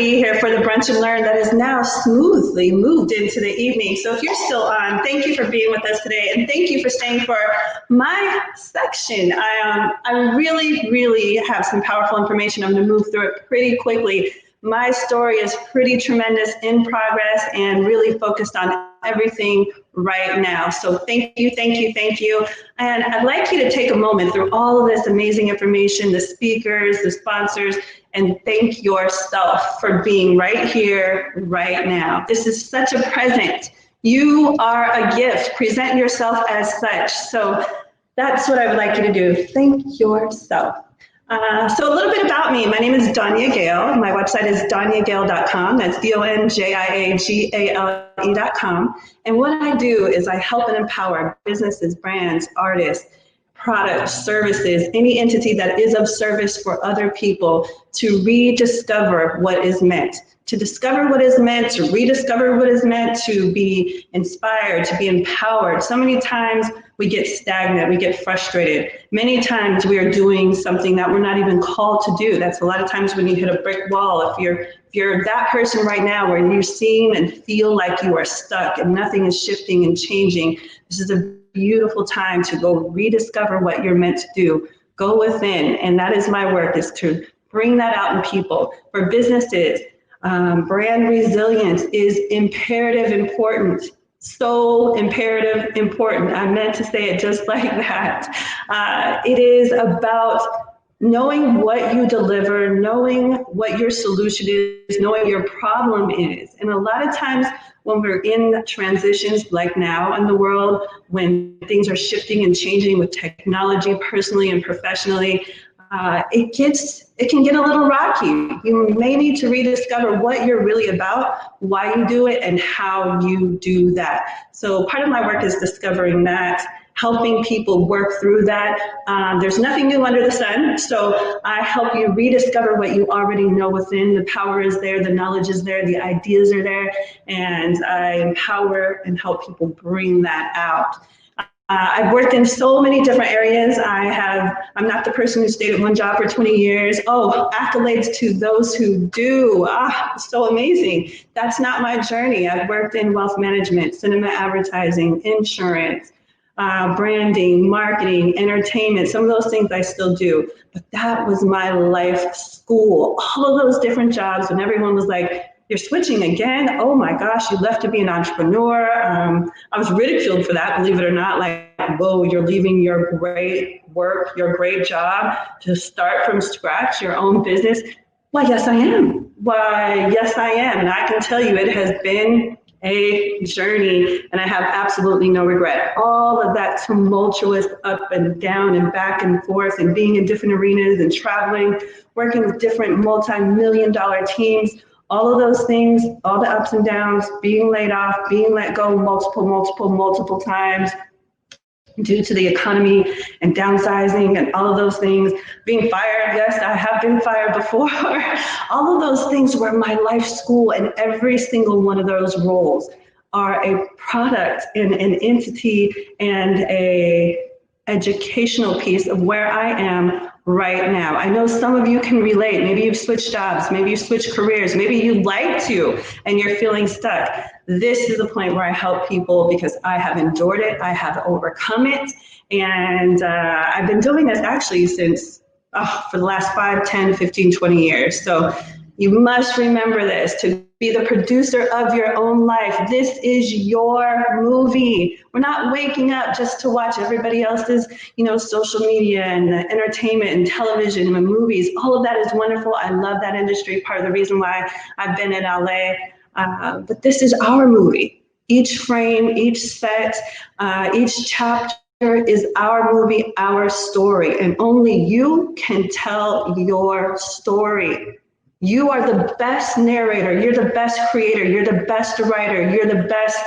be here for the Brunch and Learn that is now smoothly moved into the evening. So if you're still on, thank you for being with us today, and thank you for staying for my section. I really have some powerful information. I'm going to move through it pretty quickly. My story is pretty tremendous, in progress, and really focused on everything right now. So thank you. And I'd like you to take a moment through all of this amazing information, the speakers, the sponsors, and thank yourself for being right here, right now. This is such a present. You are a gift. Present yourself as such. So that's what I would like you to do. Thank yourself. So a little bit about me. My name is Donjia Gale. My website is donjiagale.com. That's DONJIAGALE.com. And what I do is I help and empower businesses, brands, artists, products, services, any entity that is of service for other people to rediscover what is meant. To discover what is meant, to rediscover what is meant, to be inspired, to be empowered. So many times we get stagnant, we get frustrated. Many times we are doing something that we're not even called to do. That's a lot of times when you hit a brick wall. If you're that person right now where you seem and feel like you are stuck and nothing is shifting and changing, this is a beautiful time to go rediscover what you're meant to do. Go within, and that is my work, is to bring that out in people. For businesses, brand resilience is imperative important. So imperative important. I meant to say it just like that. It is about knowing what you deliver, knowing what your solution is, knowing your problem is. And a lot of times when we're in transitions like now in the world, when things are shifting and changing with technology personally and professionally, it can get a little rocky. You may need to rediscover what you're really about, why you do it, and how you do that. So part of my work is discovering that, helping people work through that. There's nothing new under the sun, so I help you rediscover what you already know within. The power is there, the knowledge is there, the ideas are there, and I empower and help people bring that out. I've worked in so many different areas. I'm not the person who stayed at one job for 20 years. Oh, accolades to those who do. So amazing. That's not my journey. I've worked in wealth management, cinema advertising, insurance, branding, marketing, entertainment. Some of those things I still do, but that was my life school. All of those different jobs, when everyone was like, "You're switching again? Oh my gosh, you left to be an entrepreneur." I was ridiculed for that, believe it or not. Like, whoa, you're leaving your great work, your great job to start from scratch, your own business. Why, yes, I am. Why, yes, I am. And I can tell you it has been a journey, and I have absolutely no regret. All of that tumultuous up and down and back and forth, and being in different arenas and traveling, working with different multi-million-dollar teams, all of those things, all the ups and downs, being laid off, being let go multiple times due to the economy and downsizing and all of those things, being fired. Yes, I have been fired before. All of those things were my life school, and every single one of those roles are a product and an entity and a educational piece of where I am right now. I know some of you can relate. Maybe you've switched jobs, maybe you've switched careers, maybe you'd like to, and you're feeling stuck. This is the point where I help people because I have endured it, I have overcome it, and I've been doing this actually since, for the last 5, 10, 15, 20 years. So you must remember this, to be the producer of your own life. This is your movie. We're not waking up just to watch everybody else's, social media and entertainment and television and movies. All of that is wonderful. I love that industry. Part of the reason why I've been in LA. But this is our movie. Each frame, each set, each chapter is our movie, our story. And only you can tell your story. You are the best narrator, you're the best creator, you're the best writer, you're the best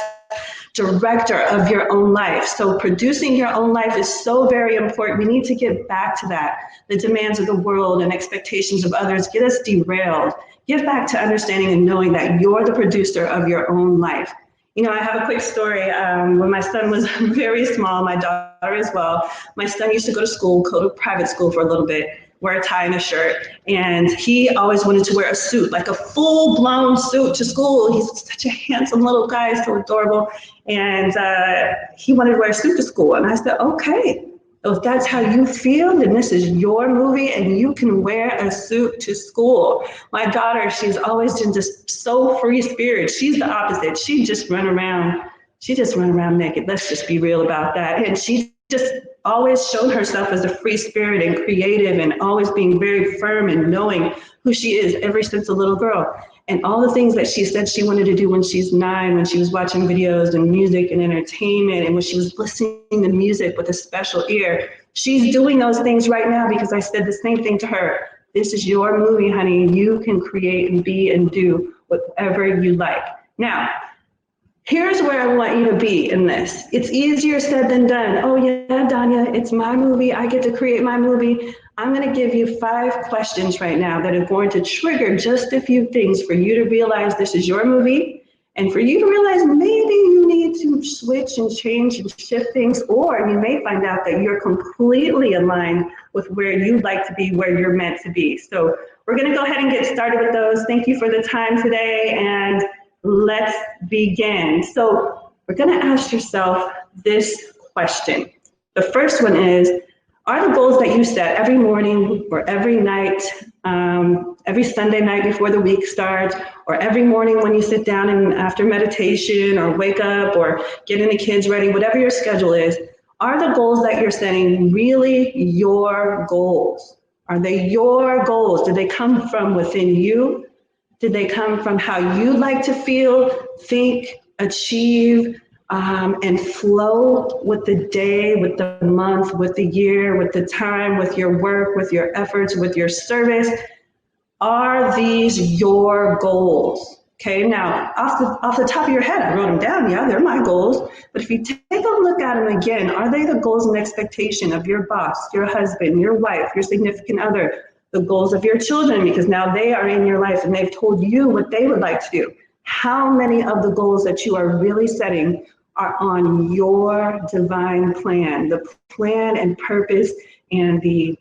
director of your own life. So producing your own life is so very important. We need to get back to that. The demands of the world and expectations of others get us derailed. Get back to understanding and knowing that you're the producer of your own life. I have a quick story. When my son was very small, my daughter as well, my son used to go to private school for a little bit. wear a tie and a shirt. And he always wanted to wear a suit, like a full-blown suit to school. He's such a handsome little guy, so adorable. And he wanted to wear a suit to school. And I said, okay, if that's how you feel, then this is your movie and you can wear a suit to school. My daughter, she's always been just so free spirit. She's the opposite. She just run around naked. Let's just be real about that. And she just always showed herself as a free spirit and creative and always being very firm and knowing who she is ever since a little girl. And all the things that she said she wanted to do when she's 9, when she was watching videos and music and entertainment, and when she was listening to music with a special ear, she's doing those things right now because I said the same thing to her. This is your movie, honey. You can create and be and do whatever you like. Now, here's where I want you to be in this. It's easier said than done. Oh yeah, Donjia, it's my movie. I get to create my movie. I'm going to give you 5 questions right now that are going to trigger just a few things for you to realize this is your movie, and for you to realize maybe you need to switch and change and shift things, or you may find out that you're completely aligned with where you'd like to be, where you're meant to be. So we're going to go ahead and get started with those. Thank you for the time today, and let's begin. So we're going to ask yourself this question. The first one is, are the goals that you set every morning or every night, every Sunday night before the week starts, or every morning when you sit down and after meditation or wake up or getting the kids ready, whatever your schedule is, are the goals that you're setting really your goals? Are they your goals? Do they come from within you? Did they come from how you like to feel, think, achieve, and flow with the day, with the month, with the year, with the time, with your work, with your efforts, with your service? Are these your goals? Okay, now off the top of your head, I wrote them down. Yeah, they're my goals. But if you take a look at them again, are they the goals and expectation of your boss, your husband, your wife, your significant other, the goals of your children, because now they are in your life and they've told you what they would like to do? How many of the goals that you are really setting are on your divine plan, the plan and purpose and the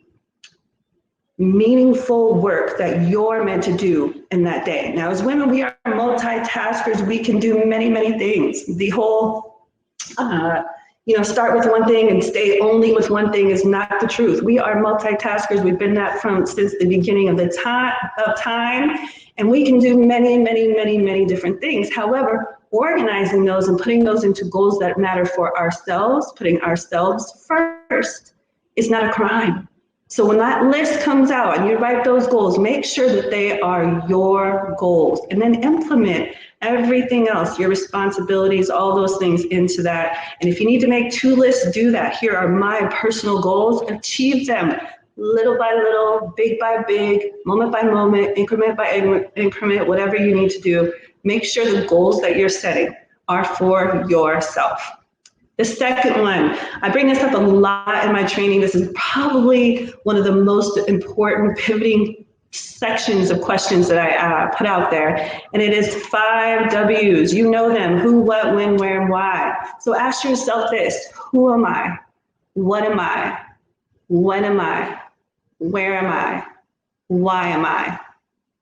meaningful work that you're meant to do in that day? Now, as women, we are multitaskers. We can do many, many things. The whole, start with one thing and stay only with one thing is not the truth. We are multitaskers. We've been that since the beginning of time, and we can do many, many, many, many different things. However, organizing those and putting those into goals that matter for ourselves, putting ourselves first, is not a crime. So when that list comes out and you write those goals, make sure that they are your goals, and then implement everything else, your responsibilities, all those things into that. And if you need to make 2 lists, do that. Here are my personal goals. Achieve them little by little, big by big, moment by moment, increment by increment, whatever you need to do. Make sure the goals that you're setting are for yourself. The second one, I bring this up a lot in my training. This is probably one of the most important pivoting sections of questions that I put out there. And it is 5 W's. You know them: who, what, when, where, and why. So ask yourself this: who am I? What am I? When am I? Where am I? Why am I?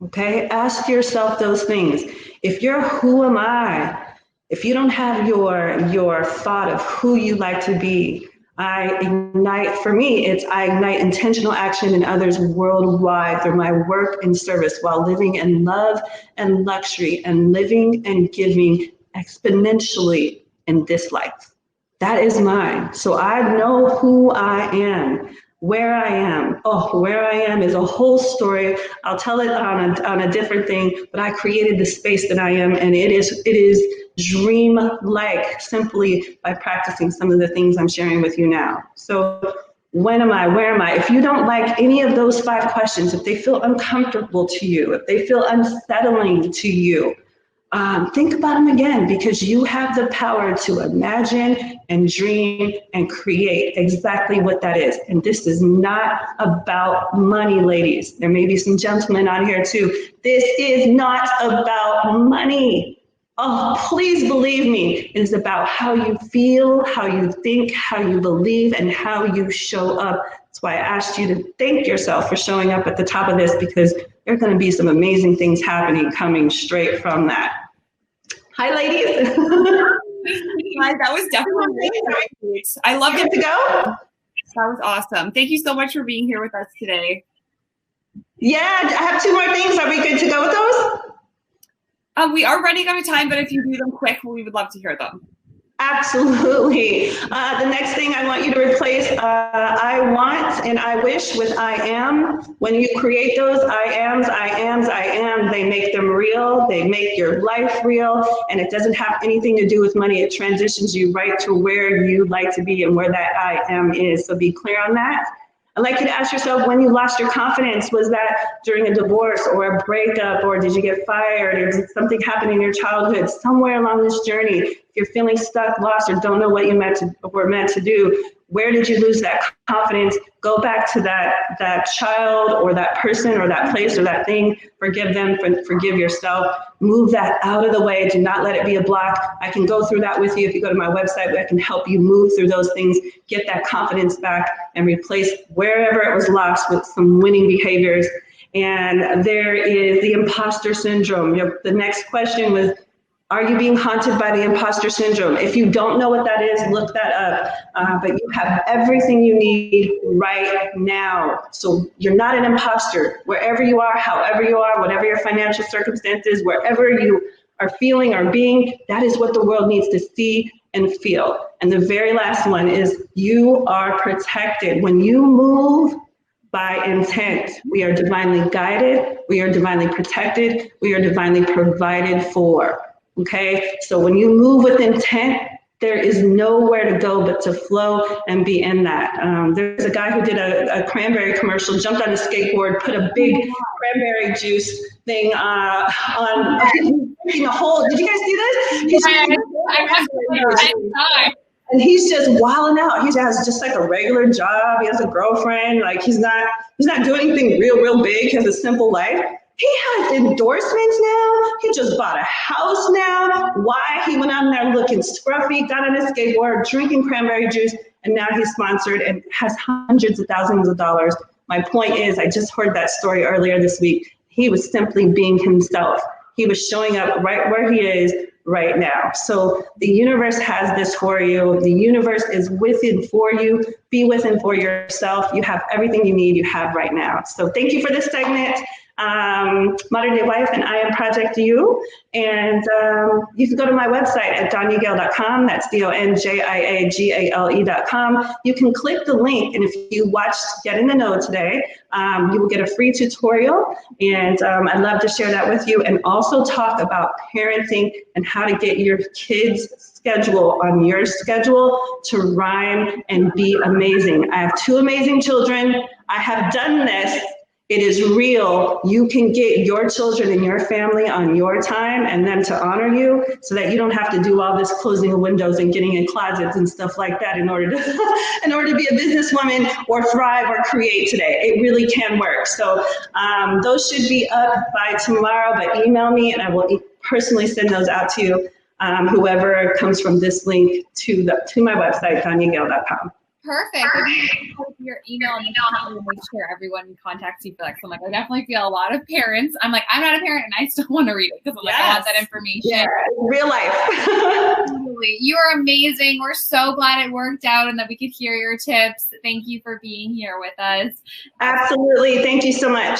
Okay, ask yourself those things. If you're who am I, if you don't have your thought of who you like to be, I ignite intentional action in others worldwide through my work and service while living in love and luxury and living and giving exponentially in this life. That is mine. So I know who I am. Where I am. Oh, where I am is a whole story. I'll tell it on a different thing, but I created the space that I am, and it is dream-like simply by practicing some of the things I'm sharing with you now. So when am I? Where am I? If you don't like any of those 5 questions, if they feel uncomfortable to you, if they feel unsettling to you, think about them again, because you have the power to imagine and dream and create exactly what that is. And this is not about money, ladies. There may be some gentlemen on here too. This is not about money. Oh, please believe me. It is about how you feel, how you think, how you believe, and how you show up That's why I asked you to thank yourself for showing up at the top of this, because there are going to be some amazing things happening coming straight from that. Hi, ladies. Hi, that was definitely great. I love it. To go? That was awesome. Thank you so much for being here with us today. Yeah, I have 2 more things. Are we good to go with those? We are running out of time, but if you do them quick, we would love to hear them. Absolutely. The next thing I want you to replace I want and I wish with I am. When you create those I ams, they make them real. They make your life real, and it doesn't have anything to do with money. It transitions you right to where you'd like to be and where that I am is. So be clear on that. I'd like you to ask yourself, when you lost your confidence, was that during a divorce or a breakup, or did you get fired, or did something happen in your childhood? Somewhere along this journey, if you're feeling stuck, lost, or don't know what you were meant to do, where did you lose that confidence? Go back to that child or that person or that place or that thing. Forgive them, forgive yourself. Move that out of the way. Do not let it be a block. I can go through that with you. If you go to my website, I can help you move through those things, get that confidence back, and replace wherever it was lost with some winning behaviors. And there is the imposter syndrome. The next question was, are you being haunted by the imposter syndrome? If you don't know what that is, look that up. But you have everything you need right now. So you're not an imposter. Wherever you are, however you are, whatever your financial circumstances, wherever you are feeling or being, that is what the world needs to see and feel. And the very last one is, you are protected. When you move by intent, we are divinely guided, we are divinely protected, we are divinely provided for. Okay, so when you move with intent, there is nowhere to go but to flow and be in that. There's a guy who did a cranberry commercial, jumped on a skateboard, put a big cranberry juice thing on in a hole. Did you guys see this? And he's just wilding out. He has just like a regular job. He has a girlfriend. Like he's not doing anything real big. He has a simple life. He has endorsements now. He just bought a house now. Why? He went out there looking scruffy, got on his skateboard, drinking cranberry juice, and now he's sponsored and has hundreds of thousands of dollars. My point is, I just heard that story earlier this week. He was simply being himself. He was showing up right where he is right now. So the universe has this for you. The universe is within for you. Be within for yourself. You have everything you need, you have right now. So thank you for this segment. Modern Day Wife and I Am Project You. And you can go to my website at donjiagale.com. That's DONJIAGALE.com. You can click the link, and if you watched Get in the Know today, you will get a free tutorial. And I'd love to share that with you, and also talk about parenting and how to get your kids' schedule on your schedule to rhyme and be amazing. I have 2 amazing children. I have done this. It is real. You can get your children and your family on your time and them to honor you, so that you don't have to do all this closing of windows and getting in closets and stuff like that in order to be a businesswoman or thrive or create today. It really can work. So those should be up by tomorrow, but email me and I will personally send those out to you, whoever comes from this link to my website, donjiagale.com. Perfect. Your email, and we'll make sure everyone contacts you for that. So I definitely feel a lot of parents. I'm like, I'm not a parent and I still want to read it because I want that information. Yeah, real life. Totally. You are amazing. We're so glad it worked out and that we could hear your tips. Thank you for being here with us. Absolutely. Thank you so much.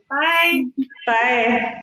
Bye. Bye.